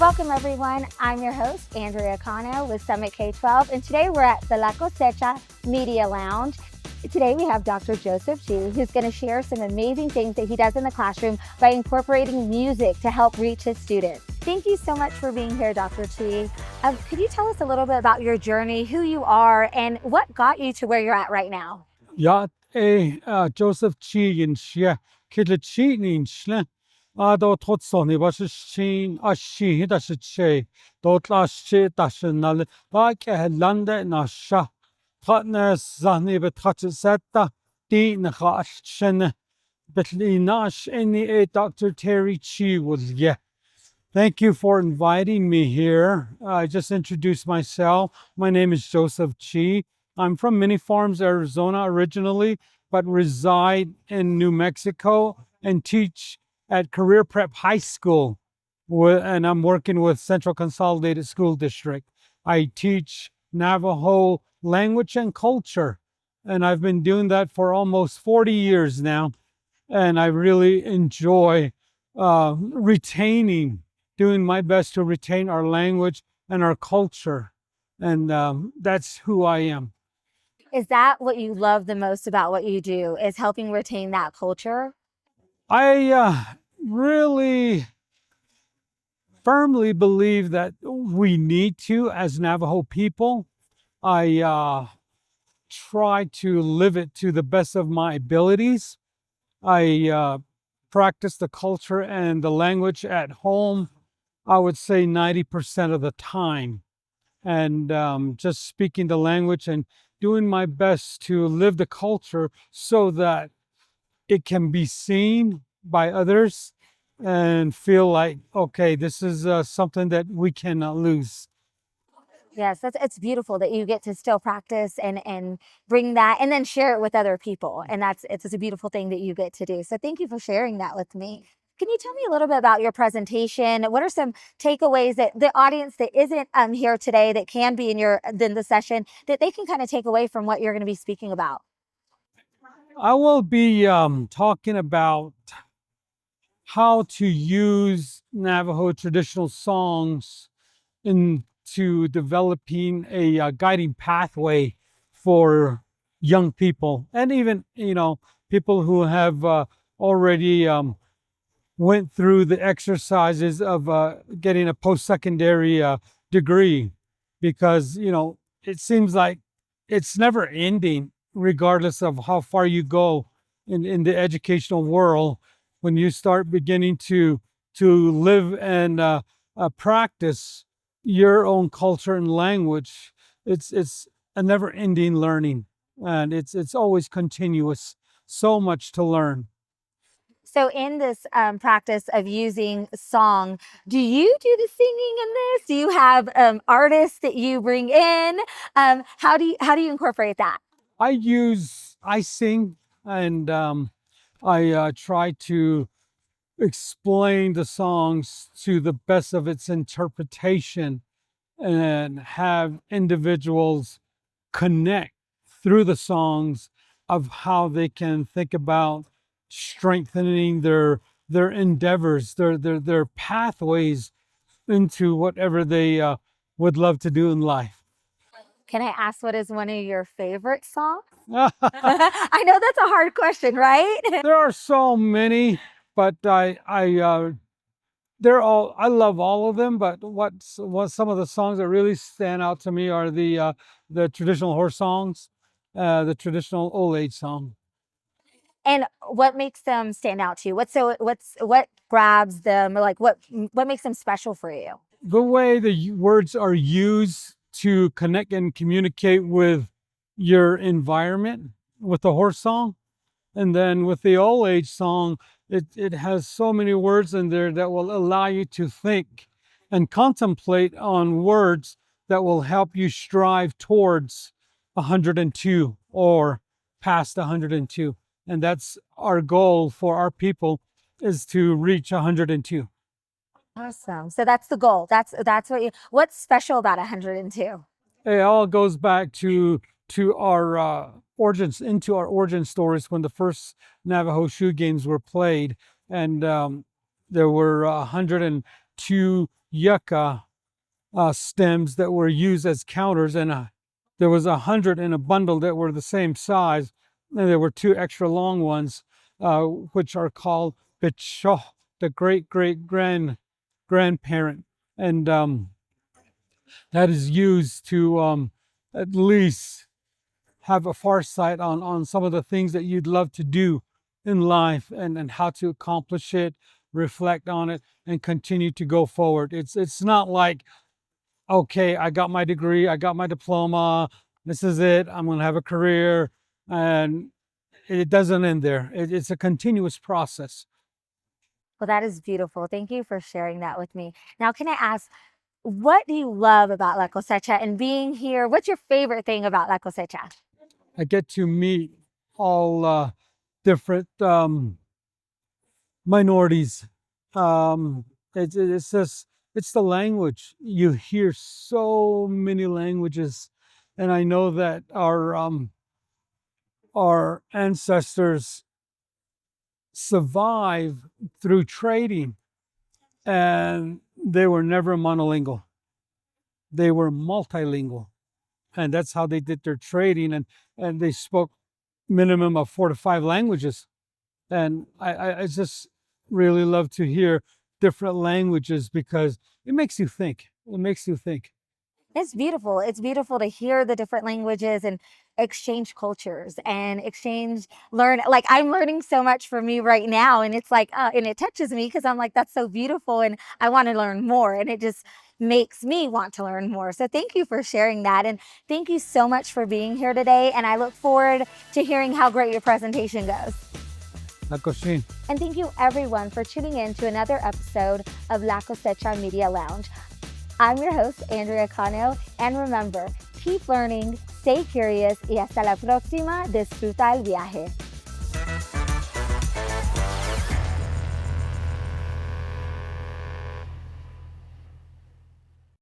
Welcome everyone, I'm your host, Andrea Cano with Summit K-12, and today we're at the La Cosecha Media Lounge. Today we have Dr. Joseph Chee, who's going to share some amazing things that he does in the classroom by incorporating music to help reach his students. Thank you so much for being here, Dr. Chee. Could you tell us a little bit about your journey, who you are, and what got you to where you're at right now? Ja, Joseph Chee in Chee, Kidle Chee in Chee. Do Totsoni was Chee, She, that's a Chee, Dot last Chee, that's another, like a landa na sha. Partners, Zani, but touch it setta, Dean, Hashen, but Linash, any Dr. Terry Chee was, yeah. Thank you for inviting me here. I just introduced myself. My name is Joseph Chee. I'm from Mini Farms, Arizona originally, but reside in New Mexico and teach at Career Prep High School. And I'm working with Central Consolidated School District. I teach Navajo language and culture, and I've been doing that for almost 40 years now. And I really enjoy doing my best to retain our language and our culture. And that's who I am. Is that what you love the most about what you do, is helping retain that culture? I really firmly believe that we need to, as Navajo people. I try to live it to the best of my abilities. I practice the culture and the language at home, I would say 90% of the time. And just speaking the language and doing my best to live the culture so that it can be seen by others and feel like, okay, this is something that we cannot lose. Yes, it's beautiful that you get to still practice and bring that and then share it with other people. And it's a beautiful thing that you get to do. So thank you for sharing that with me. Can you tell me a little bit about your presentation? What are some takeaways that the audience that isn't here today that can be in the session that they can kind of take away from what you're going to be speaking about? I will be talking about how to use Navajo traditional songs into developing a guiding pathway for young people, and even people who have already went through the exercises of getting a post-secondary degree, because it seems like it's never ending regardless of how far you go in the educational world. When you start beginning to live and practice your own culture and language, it's a never-ending learning, and it's always continuous. So much to learn. So in this practice of using song, do you do the singing in this? Do you have artists that you bring in? How do you incorporate that? I sing, and I try to explain the songs to the best of its interpretation and have individuals connect through the songs of how they can think about strengthening their endeavors, their pathways into whatever they would love to do in life. Can I ask what is one of your favorite songs? I know that's a hard question, right? There are so many, but I love all of them. But what some of the songs that really stand out to me are the traditional horse songs, the traditional old age song. And what makes them stand out to you? What grabs them, or like what makes them special for you? The way the words are used to connect and communicate with your environment with the horse song. And then with the old age song, it has so many words in there that will allow you to think and contemplate on words that will help you strive towards 102 or past 102. And that's our goal for our people, is to reach 102. Awesome. So that's the goal. That's what's special about 102? It all goes back to our origins, into our origin stories when the first Navajo shoe games were played, and there were 102 yucca stems that were used as counters, and there was 100 in a bundle that were the same size, and there were 2 extra long ones, which are called bicho, the grandparent, and that is used to at least have a foresight on some of the things that you'd love to do in life, and how to accomplish it, reflect on it, and continue to go forward. It's not like, okay, I got my degree, I got my diploma, this is it, I'm going to have a career, and it doesn't end there. It's a continuous process. Well, that is beautiful. Thank you for sharing that with me. Now, can I ask, what do you love about La Cosecha and being here? What's your favorite thing about La Cosecha? I get to meet all different minorities. It's just, it's the language. You hear so many languages, and I know that our ancestors survive through trading, and they were never monolingual. They were multilingual, and that's how they did their trading, and they spoke minimum of 4 to 5 languages. And I just really love to hear different languages because it makes you think. It makes you think. It's beautiful. It's beautiful to hear the different languages and exchange cultures and learn. Like I'm learning so much from you right now, and it's like, and it touches me because I'm like, that's so beautiful, and I want to learn more, and it just makes me want to learn more. So thank you for sharing that, and thank you so much for being here today. And I look forward to hearing how great your presentation goes. Nakoshin. And thank you everyone for tuning in to another episode of La Cosecha Media Lounge. I'm your host, Andrea Cano, and remember, keep learning, stay curious, y hasta la próxima, disfruta el viaje.